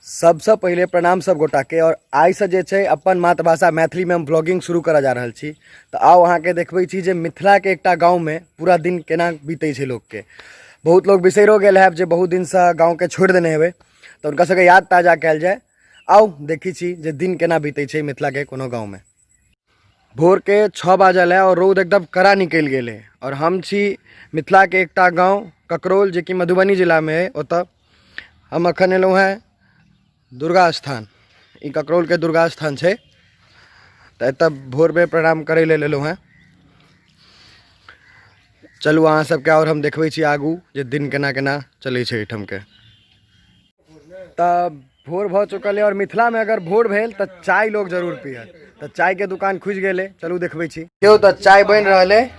सबसे पहले प्रणाम सब गोटा के। और आई से जे छै अपन मातृभाषा मैथिली में हम ब्लॉगिंग शुरू करा जा रहल छी। तो आओ अहाँ के देखबै छी जे मिथिला के एकटा गाँव में पूरा दिन केना बीते छै लोग के। बहुत लोग बिसैरो गेल हैब जे बहुत दिन से गाँव के छोड़ देने हेबै, तो उनका सबके याद ताजा कयल जाए। आओ देखी छी जे दिन केना बीते छै मिथिला के कोनो गाँव में। भोर के 6 बाजल है और रौद एकदम कड़ा निकल गेल है। और हम छी मिथिला के एकटा गाँव ककरोल, जे कि मधुबनी जिला में है। ओतऽ हम अखन एलहुँ हैं दुर्गा स्थान। ई ककरोल के दुर्गा स्थान है, तो एतऽ भोर में प्रणाम करे ले एलहुँ हैं। चलू अहाँ सबके और हम देखबै छी आगू जे दिन केना केना चलै छै एहिठाम के। तब भोर भ चुकल है और मिथिला में अगर भोर भेल तो चाय लोग जरूर पियत। तो चाय के दुकान खुज गेले, चलू देखबै छी। क्यों तो चाय बन रहल है,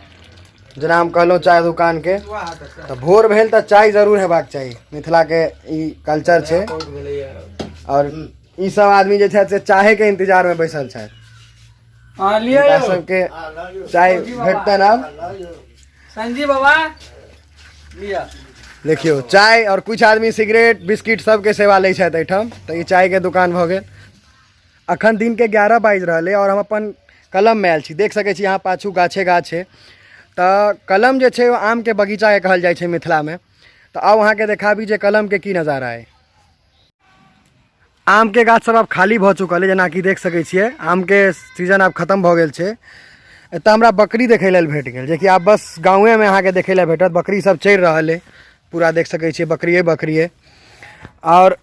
जेना हम कहलहुँ चाय दुकान के। तो भोर भेल तो चाय जरूर हेबाक चाही, मिथिला के ई कल्चर छै। और ई सब आदमी जे छै से चाय के इंतजार में बैसल छै। सबके चाय भेटतन आब। संजीव बाबा लिया देखियो चाय, और कुछ आदमी सिगरेट बिस्किट सबके सेवा लै छथि एहिठाम। तो ये चाय के दुकान भ गेल। अखन दिन के 11 बाजि रहल है और हम अपन कलम में आयल छी। देख सकै छी यहाँ पाछू गाछे गाछ है। तो कलम जे छै आम के बगीचा के कहल जाइ छै मिथिला में। तो आब अहाँ के देखाबी जे कलम के की नजारा है। आम के गाछ सब अब खाली भ चुकल है, जेना कि देख सकै छियै आम के सीजन अब खत्म भ गेल छै। एतऽ हमरा बकरी देखे लेल भेट गेल, जे कि आब बस गाँवे में अहाँ के देखे लेल भेटत। बकरी सब चढ़ि रहल है, पूरा देख सकै छियै बकरिए बकरिए। और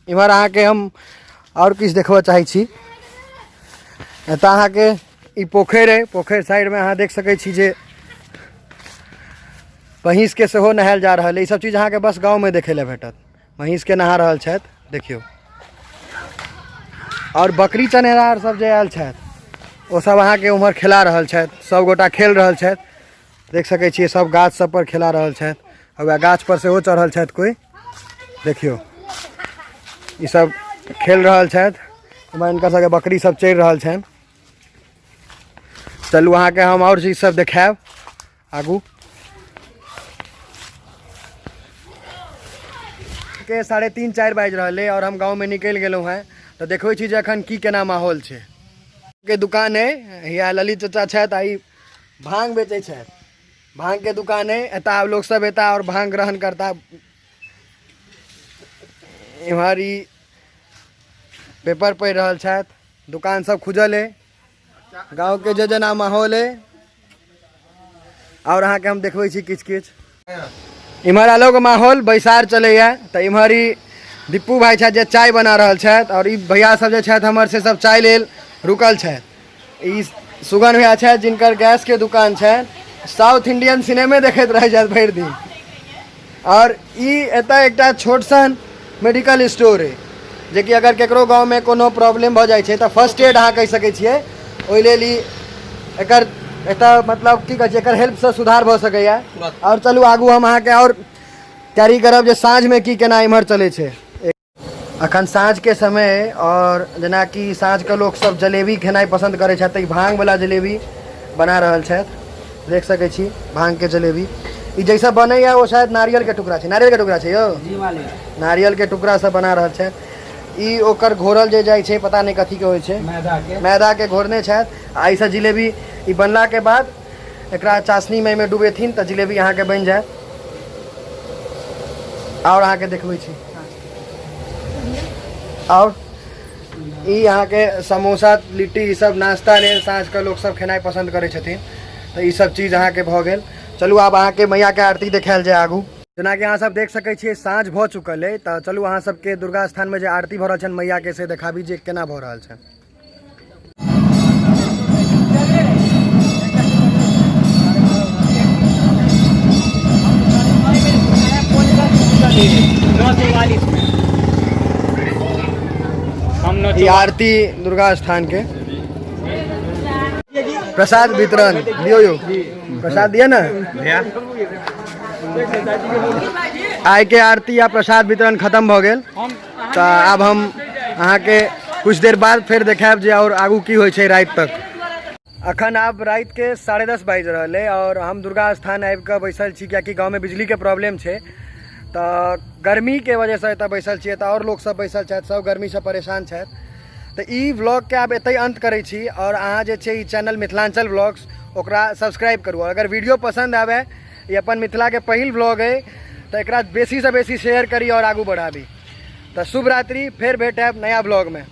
इम्हर अहाँ के हम और किछु देखबऽ चाहै छी। एतऽ अहाँ के ई पोखरि है, पोखरि साइड में अहाँ देख सकै छी जे भैंस के सेहो नहायल जा रहल है। ई सब चीज अहाँ के बस गाँव में देखे लेल भेटत। भैंस के नहा रहल छथि, देखियो। और बकरी चनेहार सब जे आयल छथि ओ सब अहाँ के उम्हर खेला रहल छथि। सब गोटा खेल रहल छथि, देख सकै छियै सब गाछ सब पर खेला रहल छथि। और गाछ पर सेहो चढ़ल छथि कोई, देखियो ई सब खेल रहल छथि। इम्हर इनका सबके बकरी सब चढ़ि रहल छनि। चलू अहाँ के हम और चीज सब देखायब आगू के। 3:30-4 बाजि रहल है और हम गाँव में निकलि गेलहुँ हैं। तो देखबै छी जे अखन की केना माहौल छै। के दुकान है, यहाँ ललित चाचा छथि, आई भांग बेचै छथि। भांग के दुकान है, एतऽ आब लोग सब एता और भांग ग्रहण करता। इम्हर ई पेपर पढ़ि रहल छथि। दुकान सब खुजल है, गाँव के जे जेना माहौल है। और अहाँ के हम देखबै छी किछ किछ। इम्हर अलग माहौल, बैसार चलैया। तो इम्हर ई दीपू भाई छथि जे चाय बना रहल छथि। और ई भैया सब जे छथि हमर से सब चाय लेल रुकल छथि। ई सुगन भैया छथि जिनकर गैस के दुकान छै। साउथ इंडियन सिनेमे देखैत रह जायत भरि दिन। और ई एतऽ एकटा छोट सन मेडिकल स्टोर है, जे कि अगर केकरो गाँव में कोनो प्रॉब्लम भ जाइ छै तो फर्स्ट एड अहाँ कहि सकै छियै। ओहि लेल ई एकर एतऽ मतलब की कहै छै, एकर हेल्प से सुधार भ सकैया। और चलू आगू हम अहाँ के और तैयारी करब जे साँझ में की केना इम्हर चलै छै। अखन साँझ के समय है और जेना कि साँझ के लोग सब जलेबी खेनाइ पसंद करे छथि। भांग वाला जलेबी बना रहल छथि, देख सकै छी भांग के जलेबी। ई जैसा बनैया वो शायद नारियल के टुकड़ा छै। नारियल के टुकड़ा छै यो, नारियल के टुकड़ा से बना रहल छथि। ई ओकर घोरल जे जाइ छै, पता नहीं कथी के होइ छै, मैदा के घोरने छथि। आ ऐसा जिलेबी ई बनला के बाद एकरा चाशनी में डुबेथिन तो जिलेबी अहाँ के बन जाए। और अहाँ के देखबै छी। और ई अहाँ के समोसा लिट्टी ई सब नाश्ता लेल साँझ के लोग सब खेनाइ पसंद करे छथिन। तो ई सब चीज अहाँ के भ गेल। चलू आब अहाँ के मैया के आरती देखायल जाए आगू। जेना कि अहाँ सब देख सकै छियै साँझ भ चुकल है। तो चलू अहाँ सबके दुर्गा स्थान में जे आरती भ रहल छनि मैया के से देखाबी जे केना भ रहल छै। ये आरती दुर्गा स्थान के प्रसाद वितरण दियो यो, प्रसाद दिया ना। आय के आरती या प्रसाद वितरण खत्म भ गेल। तो अब हम अहाँ के कुछ देर बाद फिर देखाब जे और आगू की होइ छै रात तक। अखन आब रात के 10:30 बाजि रहल है और हम दुर्गा स्थान आबि के बैसल छी, कियाकि गाँव में बिजली के प्रॉब्लम छै। तो गर्मी के वजह से एतऽ बैसल छियै तऽ आओर लोग सब बैसल छथि, सब गर्मी से परेशान छथि। तो ई व्लॉग के आब एतै अंत करै छी और अहाँ जे छै ई चैनल मिथिलांचल व्लॉग्स ओकरा सब्सक्राइब करू। अगर वीडियो पसंद आवे, ये अपन मिथिला के पहिल व्लॉग है, तो एकरा बेसी से बेसी शेयर करी और आगू बढ़ाबी। तो शुभ रात्रि, फिर भेट नया व्लॉग में।